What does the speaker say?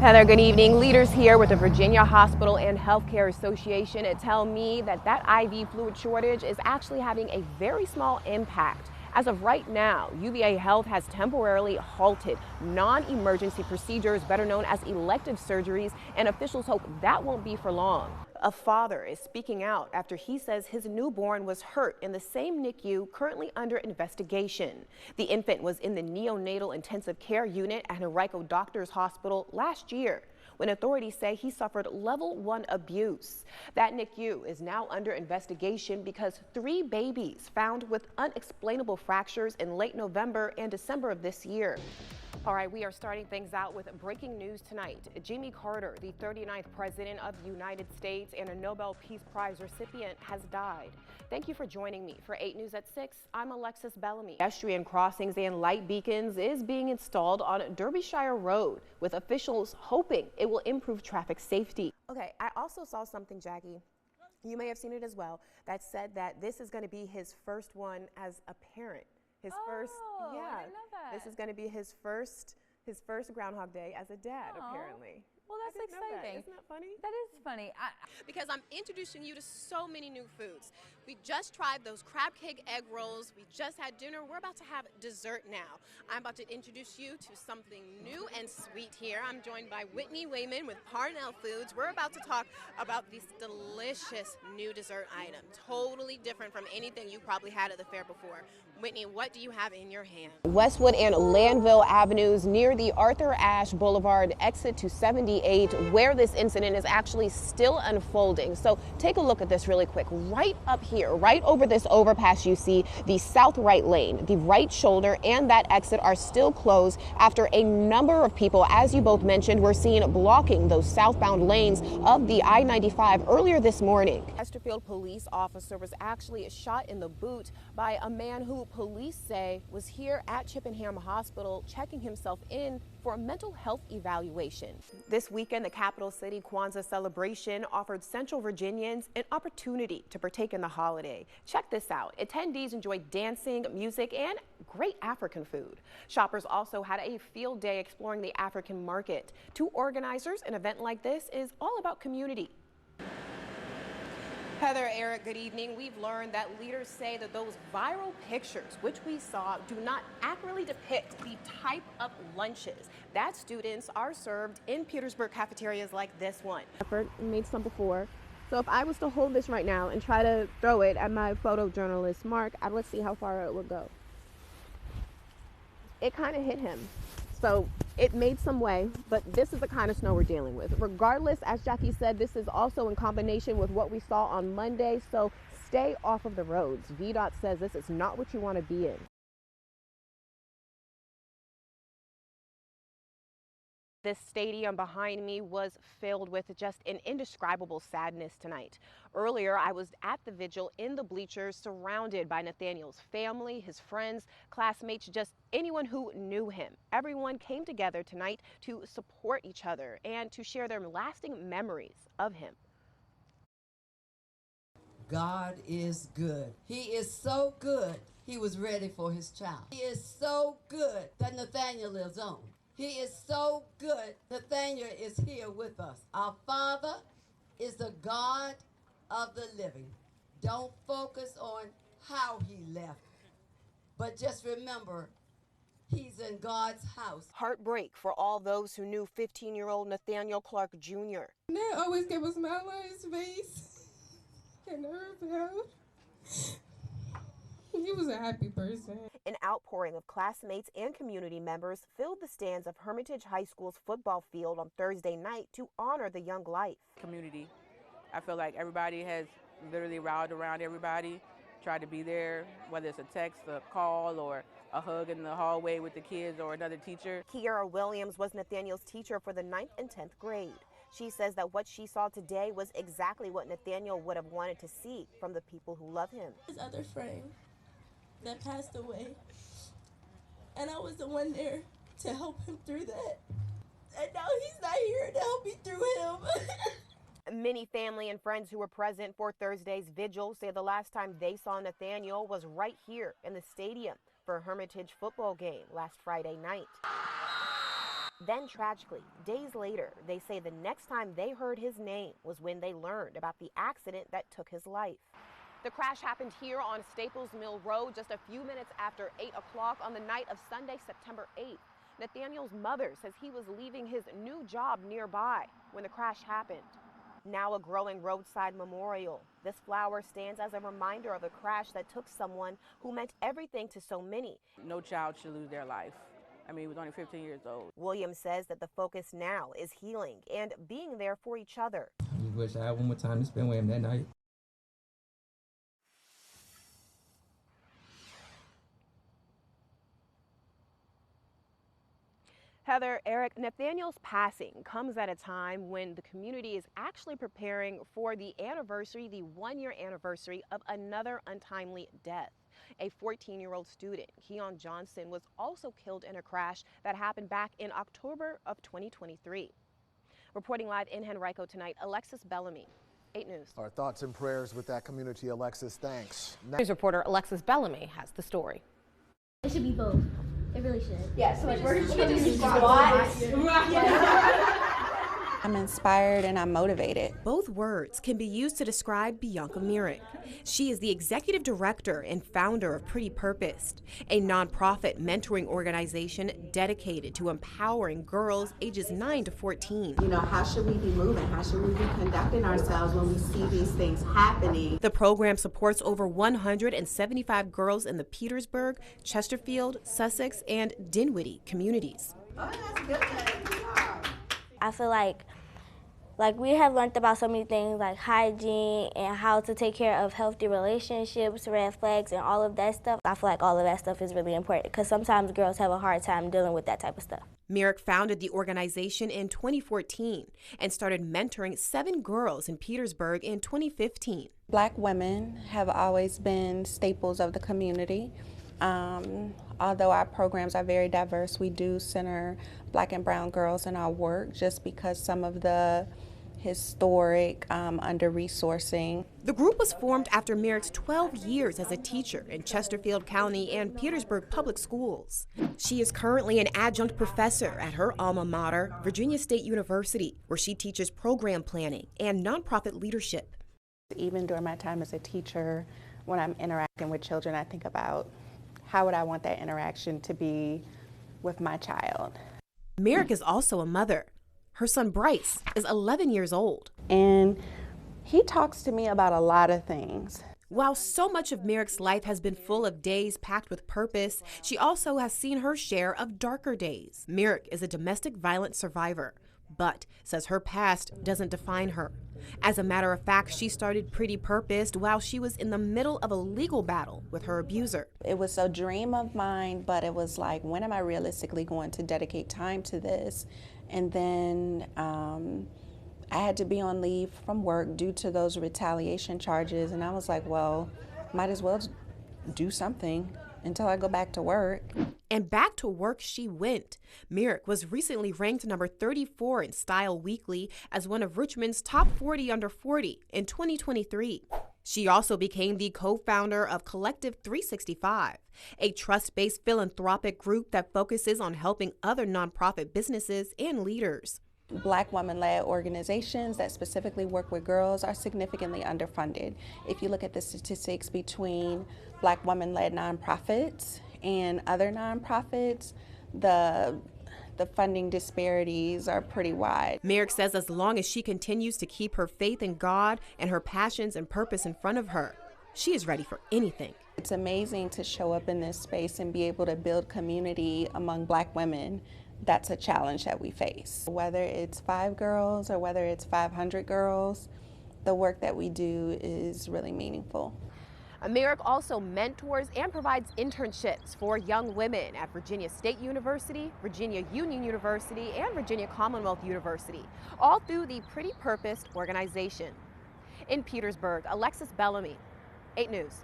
Heather, good evening. Leaders here with the Virginia Hospital and Healthcare Association tell me that IV fluid shortage is actually having a very small impact. As of right now, UVA Health has temporarily halted non-emergency procedures, better known as elective surgeries, and officials hope that won't be for long. A father is speaking out after he says his newborn was hurt in the same NICU currently under investigation. The infant was in the neonatal intensive care unit at Henrico Doctors Hospital last year when authorities say he suffered level 1 abuse. That NICU is now under investigation because 3 babies found with unexplainable fractures in late November and December of this year. All right, we are starting things out with breaking news tonight. Jimmy Carter, the 39th President of the United States and a Nobel Peace Prize recipient, has died. Thank you for joining me. For 8 News at 6, I'm Alexis Bellamy. Pedestrian crossings and light beacons is being installed on Derbyshire Road, with officials hoping it will improve traffic safety. Okay, I also saw something, Jackie, you may have seen it as well, that said that this is going to be his first one as a parent. His first, I didn't know that. This is going to be his first Groundhog Day as a dad, apparently. Well, that's exciting. Isn't that funny? That is funny. Because I'm introducing you to so many new foods. We just tried those crab cake egg rolls. We just had dinner. We're about to have dessert now. I'm about to introduce you to something new and sweet here. I'm joined by Whitney Wayman with Parnell Foods. We're about to talk about this delicious new dessert item, totally different from anything you probably had at the fair before. Whitney, what do you have in your hand? Westwood and Landville Avenues near the Arthur Ashe Boulevard exit to 78, where this incident is actually still unfolding. So take a look at this really quick. Right up here, right over this overpass, you see the south right lane, the right shoulder and that exit are still closed after a number of people, as you both mentioned, were seen blocking those southbound lanes of the I-95 earlier this morning. Chesterfield police officer was actually shot in the boot by a man who police say was here at Chippenham Hospital checking himself in for a mental health evaluation. This weekend, the capital city Kwanzaa celebration offered Central Virginians an opportunity to partake in the holiday. Check this out. Attendees enjoyed dancing, music, and great African food. Shoppers also had a field day exploring the African market. To organizers, an event like this is all about community. Heather, Eric, good evening. We've learned that leaders say that those viral pictures, which we saw, do not accurately depict the type of lunches that students are served in Petersburg cafeterias like this one. I made some before. So if I was to hold this right now and try to throw it at my photojournalist, Mark, let's see how far it would go. It kind of hit him. So it made some way, but this is the kind of snow we're dealing with. Regardless, as Jackie said, this is also in combination with what we saw on Monday, so stay off of the roads. VDOT says this is not what you want to be in. This stadium behind me was filled with just an indescribable sadness tonight. Earlier, I was at the vigil in the bleachers surrounded by Nathaniel's family, his friends, classmates, just anyone who knew him. Everyone came together tonight to support each other and to share their lasting memories of him. God is good. He is so good, he was ready for his child. He is so good that Nathaniel lives on. He is so good. Nathaniel is here with us. Our Father is the God of the living. Don't focus on how he left, but just remember, he's in God's house. Heartbreak for all those who knew 15-year-old Nathaniel Clark Jr. Dad always kept a smile on his face and never failed. He was a happy person. An outpouring of classmates and community members filled the stands of Hermitage High School's football field on Thursday night to honor the young life. Community. I feel like everybody has literally rallied around everybody, tried to be there, whether it's a text, a call, or a hug in the hallway with the kids or another teacher. Kiara Williams was Nathaniel's teacher for the 9th and 10th grade. She says that what she saw today was exactly what Nathaniel would have wanted to see from the people who love him. His other friend that passed away, and I was the one there to help him through that. And now he's not here to help me through him. Many family and friends who were present for Thursday's vigil say the last time they saw Nathaniel was right here in the stadium for a Hermitage football game last Friday night. Then tragically, days later, they say the next time they heard his name was when they learned about the accident that took his life. The crash happened here on Staples Mill Road just a few minutes after 8 o'clock on the night of Sunday, September 8th. Nathaniel's mother says he was leaving his new job nearby when the crash happened. Now a growing roadside memorial, this flower stands as a reminder of a crash that took someone who meant everything to so many. No child should lose their life. I mean, he was only 15 years old. Williams says that the focus now is healing and being there for each other. I just wish I had one more time to spend with him that night. Heather, Eric, Nathaniel's passing comes at a time when the community is actually preparing for the anniversary, the one-year anniversary of another untimely death. A 14-year-old student, Keon Johnson, was also killed in a crash that happened back in October of 2023. Reporting live in Henrico tonight, Alexis, Bellamy, 8 News. Our thoughts and prayers with that community, Alexis. Thanks. News reporter Alexis Bellamy has the story. It should be both. It really should. Yeah, so like we're just gonna do squats. I'm inspired and I'm motivated. Both words can be used to describe Bianca Myrick. She is the executive director and founder of Pretty Purposed, a nonprofit mentoring organization dedicated to empowering girls ages 9 to 14. You know, how should we be moving? How should we be conducting ourselves when we see these things happening? The program supports over 175 girls in the Petersburg, Chesterfield, Sussex, and Dinwiddie communities. Oh, that's good. I feel like we have learned about so many things like hygiene and how to take care of healthy relationships, red flags, and all of that stuff. I feel like all of that stuff is really important because sometimes girls have a hard time dealing with that type of stuff. Myrick founded the organization in 2014 and started mentoring 7 girls in Petersburg in 2015. Black women have always been staples of the community. Although our programs are very diverse, we do center Black and brown girls in our work just because some of the historic under-resourcing. The group was formed after Myrick's 12 years as a teacher in Chesterfield County and Petersburg Public Schools. She is currently an adjunct professor at her alma mater, Virginia State University, where she teaches program planning and nonprofit leadership. Even during my time as a teacher, when I'm interacting with children, I think about how would I want that interaction to be with my child. Myrick is also a mother. Her son Bryce is 11 years old. And he talks to me about a lot of things. While so much of Myrick's life has been full of days packed with purpose, she also has seen her share of darker days. Myrick is a domestic violence survivor, but says her past doesn't define her. As a matter of fact, she started Pretty Purposed while she was in the middle of a legal battle with her abuser. It was a dream of mine, but it was like, when am I realistically going to dedicate time to this? And then I had to be on leave from work due to those retaliation charges. And I was like, well, might as well do something until I go back to work. And back to work she went. Myrick was recently ranked number 34 in Style Weekly as one of Richmond's top 40 under 40 in 2023. She also became the co-founder of Collective 365, a trust-based philanthropic group that focuses on helping other nonprofit businesses and leaders. Black women-led organizations that specifically work with girls are significantly underfunded. If you look at the statistics between Black women-led nonprofits and other nonprofits, the funding disparities are pretty wide. Myrick says as long as she continues to keep her faith in God and her passions and purpose in front of her, she is ready for anything. It's amazing to show up in this space and be able to build community among Black women. That's a challenge that we face. Whether it's 5 girls or whether it's 500 girls, the work that we do is really meaningful. Myrick also mentors and provides internships for young women at Virginia State University, Virginia Union University, and Virginia Commonwealth University, all through the Pretty Purposed organization. In Petersburg, Alexis, Bellamy, 8 News.